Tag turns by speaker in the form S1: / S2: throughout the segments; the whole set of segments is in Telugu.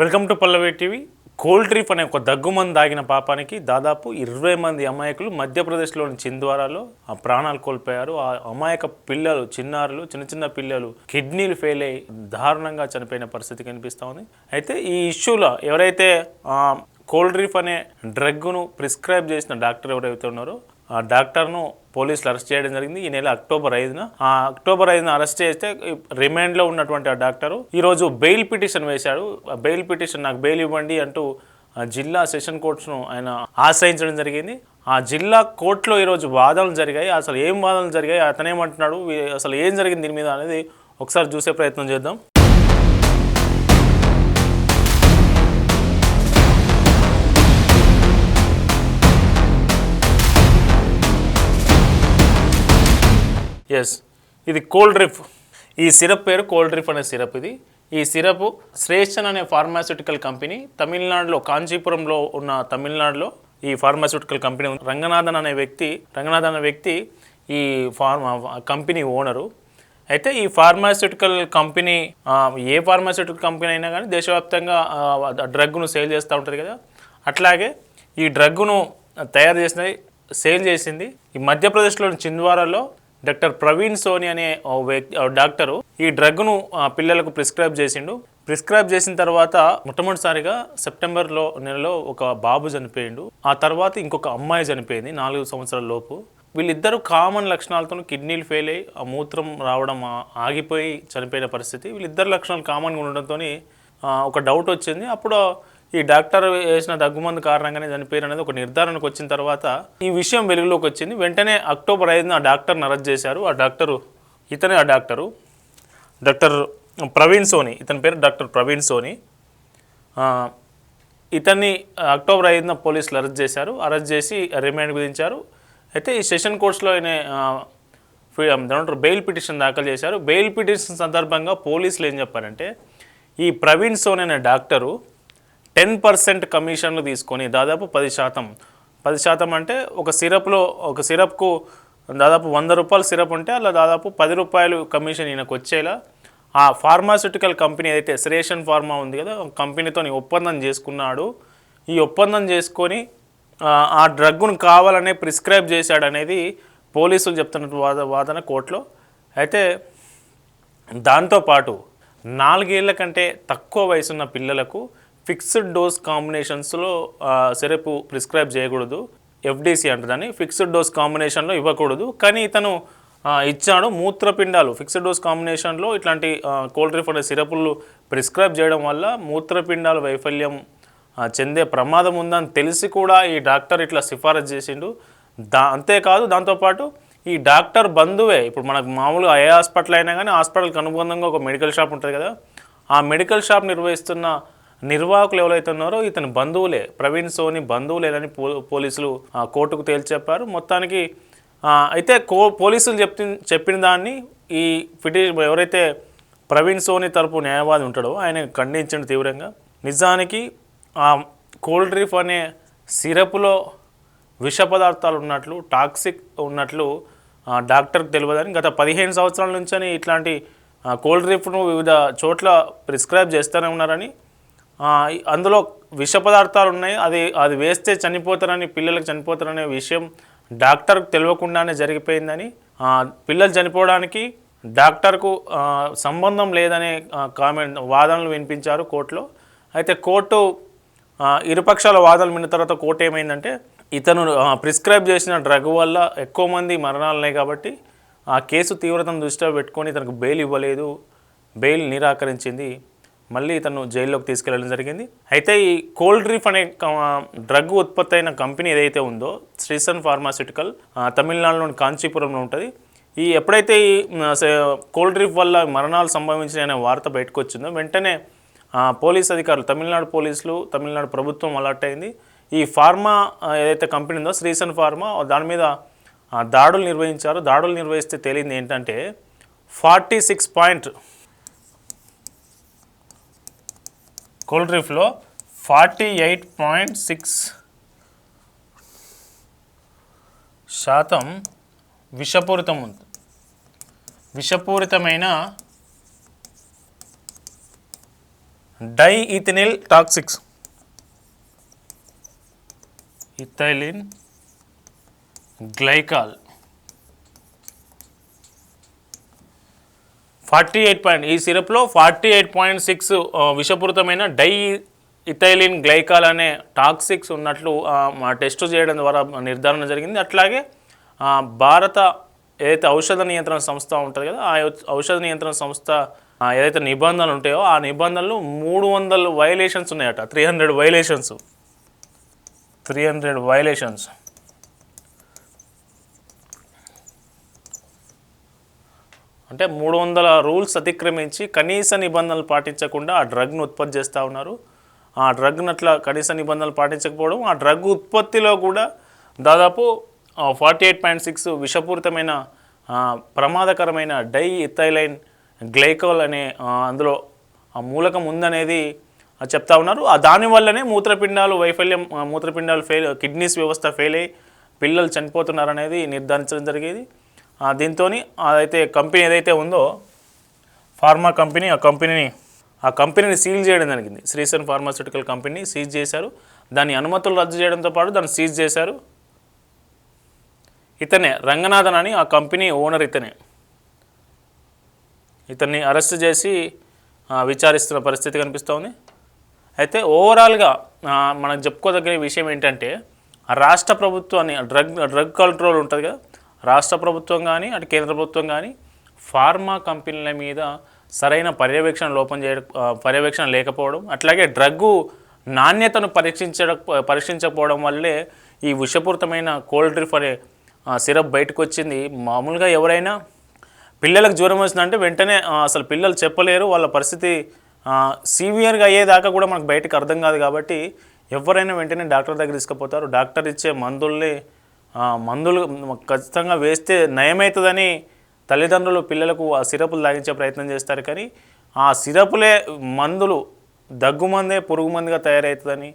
S1: Welcome to Pallavi TV. Cold drip అనే ఒక దగ్గుమంది దాగిన పాపానికి దాదాపు 20 మంది అమాయకులు మధ్యప్రదేశ్లోని చింద్వారాలో ఆ ప్రాణాలు కోల్పోయారు. ఆ అమాయక పిల్లలు, చిన్న చిన్న పిల్లలు కిడ్నీలు ఫెయిల్ అయ్యి దారుణంగా చనిపోయిన పరిస్థితి కనిపిస్తూ ఉంది. అయితే ఈ ఇష్యూలో ఎవరైతే కోల్డ్ డ్రిప్ అనే డ్రగ్ను ప్రిస్క్రైబ్ చేసిన డాక్టర్ ఎవరైతే ఉన్నారో ఆ డాక్టర్ను పోలీసులు అరెస్ట్ చేయడం జరిగింది. ఈ నెల అక్టోబర్ 5న అరెస్ట్ చేస్తే రిమాండ్లో ఉన్నటువంటి ఆ డాక్టరు ఈరోజు బెయిల్ పిటిషన్ వేశాడు. బెయిల్ పిటిషన్ నాకు బెయిల్ ఇవ్వండి అంటూ జిల్లా సెషన్ కోర్టును ఆయన ఆశ్రయించడం జరిగింది. ఆ జిల్లా కోర్టులో ఈరోజు వాదనలు జరిగాయి. అసలు ఏం వాదనలు జరిగాయి, అతనేమంటున్నాడు, అసలు ఏం జరిగింది దీని మీద అనేది ఒకసారి చూసే ప్రయత్నం చేద్దాం. ఎస్, ఇది కోల్డ్ డ్రిప్. ఈ సిరప్ పేరు కోల్డ్ డ్రిప్ అనే సిరప్. ఈ సిరప్ శ్రేషన్ అనే ఫార్మాస్యూటికల్ కంపెనీ తమిళనాడులో కాంచీపురంలో ఉన్న తమిళనాడులో ఈ ఫార్మాస్యూటికల్ కంపెనీ రంగనాథన్ అనే వ్యక్తి ఈ కంపెనీ ఓనరు. అయితే ఈ ఫార్మాస్యూటికల్ కంపెనీ ఏ ఫార్మాస్యూటికల్ కంపెనీ అయినా కానీ దేశవ్యాప్తంగా డ్రగ్ను సేల్ చేస్తూ ఉంటుంది కదా. అట్లాగే ఈ డ్రగ్ను తయారు చేసినది, సేల్ చేసింది ఈ మధ్యప్రదేశ్లోని చింద్వారాలో డాక్టర్ ప్రవీణ్ సోని అనే డాక్టరు ఈ డ్రగ్ను పిల్లలకు ప్రిస్క్రైబ్ చేసిండు. ప్రిస్క్రైబ్ చేసిన తర్వాత మొట్టమొదటిసారిగా సెప్టెంబర్ నెలలో ఒక బాబు చనిపోయిండు. ఆ తర్వాత ఇంకొక అమ్మాయి చనిపోయింది 4 సంవత్సరాల లోపు. వీళ్ళిద్దరూ కామన్ లక్షణాలతో కిడ్నీలు ఫెయిల్ అయ్యి మూత్రం రావడం ఆగిపోయి చనిపోయిన పరిస్థితి. వీళ్ళిద్దరు లక్షణాలు కామన్గా ఉండడంతో ఒక డౌట్ వచ్చింది. అప్పుడు ఈ డాక్టర్ వేసిన దగ్గుమందు కారణంగానే చనిపోయారు అనేది ఒక నిర్ధారణకు వచ్చిన తర్వాత ఈ విషయం వెలుగులోకి వచ్చింది. వెంటనే అక్టోబర్ 5న ఆ డాక్టర్ని అరెస్ట్ చేశారు. ఆ డాక్టరు డాక్టర్ ప్రవీణ్ సోని, ఇతని పేరు డాక్టర్ ప్రవీణ్ సోని. ఇతన్ని అక్టోబర్ 5న పోలీసులు అరెస్ట్ చేశారు. అరెస్ట్ చేసి రిమాండ్ విధించారు. అయితే ఈ సెషన్ కోర్ట్స్లో ఆయన బెయిల్ పిటిషన్ దాఖలు చేశారు. బెయిల్ పిటిషన్ సందర్భంగా పోలీసులు ఏం చెప్పారంటే ఈ ప్రవీణ్ సోని అనే డాక్టరు 10% కమిషన్లు తీసుకొని దాదాపు 10% అంటే ఒక సిరప్కు దాదాపు 100 రూపాయల సిరప్ ఉంటే అలా దాదాపు 10 రూపాయలు కమిషన్ ఈయనకు వచ్చేలా ఆ ఫార్మాస్యూటికల్ కంపెనీ ఏదైతే శ్రేషన్ ఫార్మా ఉంది కదా, కంపెనీతో ఒప్పందం చేసుకున్నాడు. ఈ ఒప్పందం చేసుకొని ఆ డ్రగ్ను కావాలనే ప్రిస్క్రైబ్ చేశాడనేది పోలీసులు చెప్తున్న వాదన కోర్టులో. అయితే దాంతోపాటు 4 ఏళ్ల కంటే తక్కువ వయసున్న పిల్లలకు ఫిక్స్డ్ డోస్ కాంబినేషన్స్లో సిరప్ ప్రిస్క్రైబ్ చేయకూడదు. ఎఫ్డీసీ అంటుందని ఫిక్స్డ్ డోస్ కాంబినేషన్లో ఇవ్వకూడదు. కానీ ఇతను ఇచ్చాడు. మూత్రపిండాలు ఫిక్స్డ్ డోస్ కాంబినేషన్లో ఇట్లాంటి కోల్డ్ డ్రిప్ అనే సిరపులు ప్రిస్క్రైబ్ చేయడం వల్ల మూత్రపిండాలు వైఫల్యం చెందే ప్రమాదం ఉందని తెలిసి కూడా ఈ డాక్టర్ ఇట్లా సిఫారసు చేసిండు. అంతేకాదు దాంతోపాటు ఈ డాక్టర్ బంధువే, ఇప్పుడు మనకు మామూలుగా ఏ హాస్పిటల్ అయినా కానీ హాస్పిటల్కి అనుబంధంగా ఒక మెడికల్ షాప్ ఉంటుంది కదా, ఆ మెడికల్ షాప్ నిర్వహిస్తున్న నిర్వాహకులు ఎవరైతే ఉన్నారో ఇతని బంధువులే, ప్రవీణ్ సోని బంధువులేనని పోలీసులు కోర్టుకు తేల్చి చెప్పారు. మొత్తానికి అయితే పోలీసులు చెప్పిన దాన్ని ఈ ఎవరైతే ప్రవీణ్ సోని తరపు న్యాయవాది ఉంటాడో ఆయన ఖండించండి తీవ్రంగా. నిజానికి ఆ కోల్డ్ డ్రిప్ అనే సిరప్లో విష పదార్థాలు ఉన్నట్లు, టాక్సిక్ ఉన్నట్లు డాక్టర్కి తెలియదని గత 15 సంవత్సరాల నుంచి ఇట్లాంటి కోల్డ్ డ్రిప్ను వివిధ చోట్ల ప్రిస్క్రైబ్ చేస్తూనే ఉన్నారని, అందులో విష పదార్థాలు ఉన్నాయి, అది వేస్తే చనిపోతారని, పిల్లలకు చనిపోతారనే విషయం డాక్టర్కు తెలియకుండానే జరిగిపోయిందని, పిల్లలు చనిపోవడానికి డాక్టర్కు సంబంధం లేదనే వాదనలు వినిపించారు కోర్టులో. అయితే కోర్టు ఇరుపక్షాల వాదనలు విన్న తర్వాత కోర్టు ఏమైందంటే ఇతను ప్రిస్క్రైబ్ చేసిన డ్రగ్ వల్ల ఎక్కువ మంది మరణాలు ఉన్నాయి కాబట్టి ఆ కేసు తీవ్రతను దృష్టిలో పెట్టుకొని ఇతనికి బెయిల్ ఇవ్వలేదు. బెయిల్ నిరాకరించింది. మళ్ళీ ఇతను జైల్లోకి తీసుకెళ్లడం జరిగింది. అయితే ఈ కోల్డ్ డ్రిప్ అనే డ్రగ్ ఉత్పత్తి అయిన కంపెనీ ఏదైతే ఉందో శ్రేషన్ ఫార్మాస్యూటికల్ తమిళనాడులోని కాంచీపురంలో ఉంటుంది. ఎప్పుడైతే ఈ కోల్డ్ డ్రిప్ వల్ల మరణాలు సంభవించిన వార్త బయటకు వచ్చిందో వెంటనే పోలీస్ అధికారులు, తమిళనాడు పోలీసులు, తమిళనాడు ప్రభుత్వం అలర్ట్ అయింది. ఈ ఫార్మా ఏదైతే కంపెనీ ఉందో శ్రేషన్ ఫార్మా దాని మీద దాడులు నిర్వహించారు. దాడులు నిర్వహిస్తే తేలింది ఏంటంటే 46 కోల్డ్ డ్రిప్లో 48.6% విషపూరితమైన డైఇథినిల్ టాక్సిక్స్, ఇథైలిన్ గ్లైకాల్ 48 ఈ సిరప్లో 48.6 విషపూరితమైన ఇథైలిన్ గ్లైకాల్ అనే టాక్సిక్స్ ఉన్నట్లు టెస్ట్ చేయడం ద్వారా నిర్ధారణ జరిగింది. అట్లాగే భారత ఏదైతే ఔషధ నియంత్రణ సంస్థ ఉంటుంది కదా, ఆ ఔషధ నియంత్రణ సంస్థ ఏదైతే నిబంధనలు ఉంటాయో ఆ నిబంధనలు 300 వైలేషన్స్ ఉన్నాయట. 300 వైలేషన్స్ అంటే 300 రూల్స్ అతిక్రమించి కనీస నిబంధనలు పాటించకుండా ఆ డ్రగ్ను ఉత్పత్తి చేస్తూ ఉన్నారు. ఆ డ్రగ్ను అట్లా కనీస నిబంధనలు పాటించకపోవడం, ఆ డ్రగ్ ఉత్పత్తిలో కూడా దాదాపు 48.6 విషపూరితమైన ప్రమాదకరమైన డైఇథైలిన్ గ్లైకాల్ అనే అందులో ఆ మూలకం ఉందనేది చెప్తా ఉన్నారు. దానివల్లనే మూత్రపిండాలు ఫెయిల్, కిడ్నీస్ వ్యవస్థ ఫెయిల్ అయ్యి పిల్లలు చనిపోతున్నారనేది నిర్ధారించడం జరిగేది. దీంతో అదైతే కంపెనీ ఏదైతే ఉందో ఫార్మా కంపెనీ, ఆ కంపెనీని సీల్ చేయడం జరిగింది. శ్రీసన్ ఫార్మాస్యూటికల్ కంపెనీని సీజ్ చేశారు. దాని అనుమతులు రద్దు చేయడంతో పాటు దాన్ని సీజ్ చేశారు. ఇతనే రంగనాథన్ అని ఆ కంపెనీ ఓనర్, ఇతన్ని అరెస్ట్ చేసి విచారిస్తున్న పరిస్థితి కనిపిస్తోంది. అయితే ఓవరాల్గా మనం చెప్పుకోదగిన విషయం ఏంటంటే, రాష్ట్ర ప్రభుత్వాన్ని డ్రగ్ కంట్రోల్ ఉంటుంది కదా, రాష్ట్ర ప్రభుత్వం కానీ అటు కేంద్ర ప్రభుత్వం కానీ ఫార్మా కంపెనీల మీద సరైన పర్యవేక్షణ లేకపోవడం, అట్లాగే డ్రగ్గు నాణ్యతను పరీక్షించకపోవడం వల్లే ఈ విషపూరితమైన కోల్డ్ డ్రిప్ అనే సిరప్ బయటకు వచ్చింది. మామూలుగా ఎవరైనా పిల్లలకు జ్వరం వచ్చిందంటే వెంటనే అసలు పిల్లలు చెప్పలేరు, వాళ్ళ పరిస్థితి సీవియర్గా అయ్యేదాకా కూడా మనకు బయటకు అర్థం కాదు. కాబట్టి ఎవరైనా వెంటనే డాక్టర్ దగ్గర తీసుకుపోతారు. డాక్టర్ ఇచ్చే మందులు ఖచ్చితంగా వేస్తే నయమవుతుందని తల్లిదండ్రులు పిల్లలకు ఆ సిరపులు తాగించే ప్రయత్నం చేస్తారు. కానీ ఆ సిరపులే మందులు దగ్గుమందే పురుగు మందుగా తయారవుతుందని,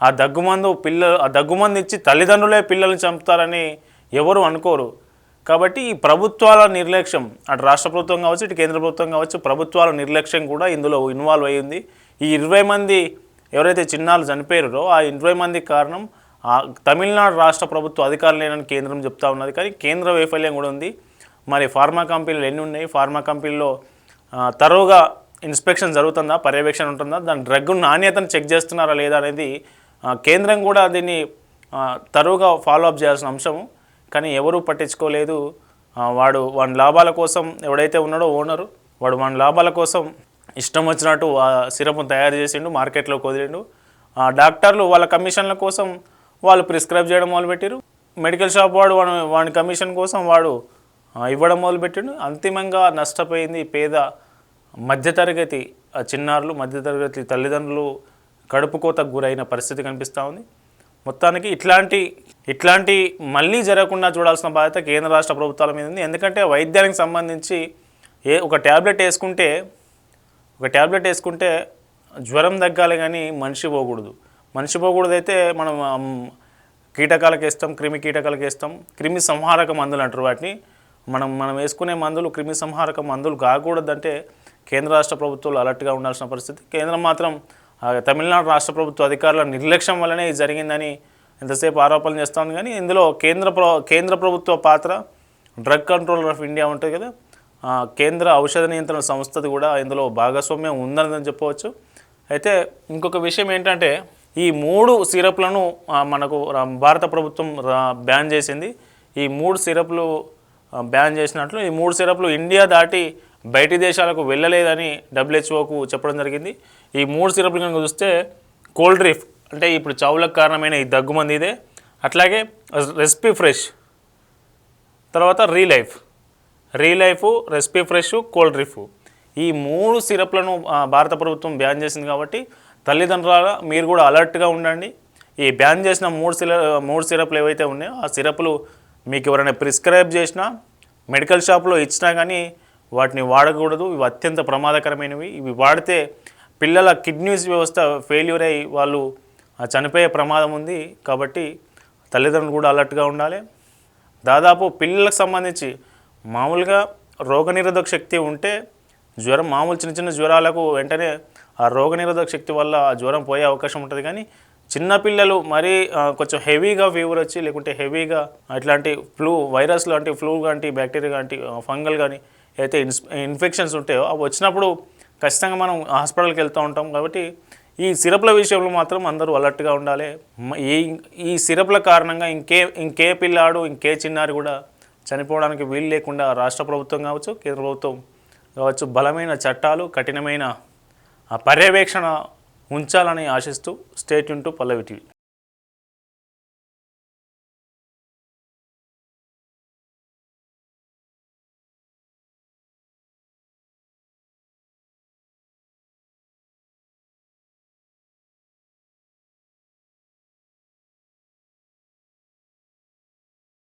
S1: ఆ దగ్గుమందు ఇచ్చి తల్లిదండ్రులే పిల్లల్ని చంపుతారని ఎవరు అనుకోరు. కాబట్టి ఈ ప్రభుత్వాల నిర్లక్ష్యం, అటు రాష్ట్ర ప్రభుత్వం కావచ్చు ఇటు కేంద్ర ప్రభుత్వం కావచ్చు, ప్రభుత్వాల నిర్లక్ష్యం కూడా ఇందులో ఇన్వాల్వ్ అయ్యింది. ఈ 20 మంది ఎవరైతే చిన్నారులు చనిపోయారో ఆ 20 మందికి కారణం తమిళనాడు రాష్ట్ర ప్రభుత్వ అధికారులు లేనని కేంద్రం చెప్తా ఉన్నది. కానీ కేంద్ర వైఫల్యం కూడా ఉంది. మరి ఫార్మా కంపెనీలు ఎన్ని ఉన్నాయి, ఫార్మా కంపెనీలో తరోగా ఇన్స్పెక్షన్ జరుగుతుందా, పర్యవేక్షణ ఉంటుందా, దాని డ్రగ్ నాణ్యతను చెక్ చేస్తున్నారా లేదా అనేది కేంద్రం కూడా దీన్ని తరోగా ఫాలో అప్ చేయాల్సిన అంశము. కానీ ఎవరూ పట్టించుకోలేదు. వాడి లాభాల కోసం ఎవడైతే ఉన్నాడో ఓనరు, వాడి లాభాల కోసం ఇష్టం వచ్చినట్టు ఆ సిరప్ను తయారు చేసిండు, మార్కెట్లోకి వదిలిండు. డాక్టర్లు వాళ్ళ కమిషన్ల కోసం వాళ్ళు ప్రిస్క్రైబ్ చేయడం మొదలుపెట్టారు. మెడికల్ షాప్ వాడి కమిషన్ కోసం వాడు ఇవ్వడం మొదలుపెట్టిండు. అంతిమంగా నష్టపోయింది పేద మధ్యతరగతి చిన్నారులు, మధ్యతరగతి తల్లిదండ్రులు కడుపు కోతకు గురైన పరిస్థితి కనిపిస్తూ ఉంది. మొత్తానికి ఇట్లాంటి మళ్ళీ జరగకుండా చూడాల్సిన బాధ్యత కేంద్ర రాష్ట్ర ప్రభుత్వాల మీద ఉంది. ఎందుకంటే వైద్యానికి సంబంధించి ఒక ట్యాబ్లెట్ వేసుకుంటే జ్వరం తగ్గాలి కానీ మనిషి పోకూడదు అయితే మనం కీటకాలకు వేస్తాం, క్రిమి కీటకాలకు వేస్తాం. క్రిమి సంహారక మందులు అంటారు వాటిని. మనం వేసుకునే మందులు క్రిమి సంహారక మందులు కాకూడదంటే కేంద్ర రాష్ట్ర ప్రభుత్వాలు అలర్ట్గా ఉండాల్సిన పరిస్థితి. కేంద్రం మాత్రం తమిళనాడు రాష్ట్ర ప్రభుత్వ అధికారుల నిర్లక్ష్యం వల్లనే ఇది జరిగిందని ఎంతసేపు ఆరోపణలు చేస్తూ ఉంది. కానీ ఇందులో కేంద్ర ప్రభుత్వ పాత్ర, డ్రగ్ కంట్రోలర్ ఆఫ్ ఇండియా ఉంటుంది కదా, కేంద్ర ఔషధ నియంత్రణ సంస్థది కూడా ఇందులో భాగస్వామ్యం ఉందని చెప్పవచ్చు. అయితే ఇంకొక విషయం ఏంటంటే, ఈ 3 సిరప్లను మనకు భారత ప్రభుత్వం బ్యాన్ చేసింది. ఈ 3 సిరప్లు బ్యాన్ చేసినట్లు ఈ 3 సిరప్లు ఇండియా దాటి బయటి దేశాలకు వెళ్ళలేదని WHO చెప్పడం జరిగింది. ఈ 3 సిరప్లు కనుక చూస్తే కోల్డ్ డ్రిప్ అంటే ఇప్పుడు చావులకు కారణమైన ఈ దగ్గుమంది ఇదే, అట్లాగే రెస్పీ ఫ్రెష్, తర్వాత రీలైఫ్, రెస్పీ ఫ్రెష్, కోల్డ్ డ్రిప్, ఈ 3 సిరప్లను భారత ప్రభుత్వం బ్యాన్ చేసింది. కాబట్టి తల్లిదండ్రుల మీరు కూడా అలర్ట్గా ఉండండి. ఈ బ్యాన్ చేసిన 3 సిరప్లు ఏవైతే ఉన్నాయో ఆ సిరప్లు మీకు ఎవరైనా ప్రిస్క్రైబ్ చేసినా, మెడికల్ షాప్లో ఇచ్చినా కానీ వాటిని వాడకూడదు. ఇవి అత్యంత ప్రమాదకరమైనవి. ఇవి వాడితే పిల్లల కిడ్నీస్ వ్యవస్థ ఫెయిల్యూర్ అయ్యి వాళ్ళు చనిపోయే ప్రమాదం ఉంది. కాబట్టి తల్లిదండ్రులు కూడా అలర్ట్గా ఉండాలి. దాదాపు పిల్లలకు సంబంధించి మామూలుగా రోగనిరోధక శక్తి ఉంటే మామూలు చిన్న జ్వరాలకు వెంటనే ఆ రోగనిరోధక శక్తి వల్ల ఆ జ్వరం పోయే అవకాశం ఉంటుంది. కానీ చిన్నపిల్లలు మరీ కొంచెం హెవీగా ఫీవర్ వచ్చి లేకుంటే హెవీగా ఇట్లాంటి వైరస్ లాంటి ఫ్లూ లాంటి బ్యాక్టీరియా లాంటి ఫంగల్ కానీ అయితే ఇన్ఫెక్షన్స్ ఉంటాయో అవి వచ్చినప్పుడు ఖచ్చితంగా మనం హాస్పిటల్కి వెళ్తూ ఉంటాం. కాబట్టి ఈ సిరప్ల విషయంలో మాత్రం అందరూ అలర్ట్గా ఉండాలి. ఈ సిరప్ల కారణంగా ఇంకే పిల్లాడు ఇంకే చిన్నారి కూడా చనిపోవడానికి వీలు లేకుండా రాష్ట్ర ప్రభుత్వం కావచ్చు, కేంద్ర ప్రభుత్వం కావచ్చు బలమైన చట్టాలు, కఠినమైన పర్యవేక్షణ ఉంచాలని ఆశిస్తూ stay tune to Pallavi TV.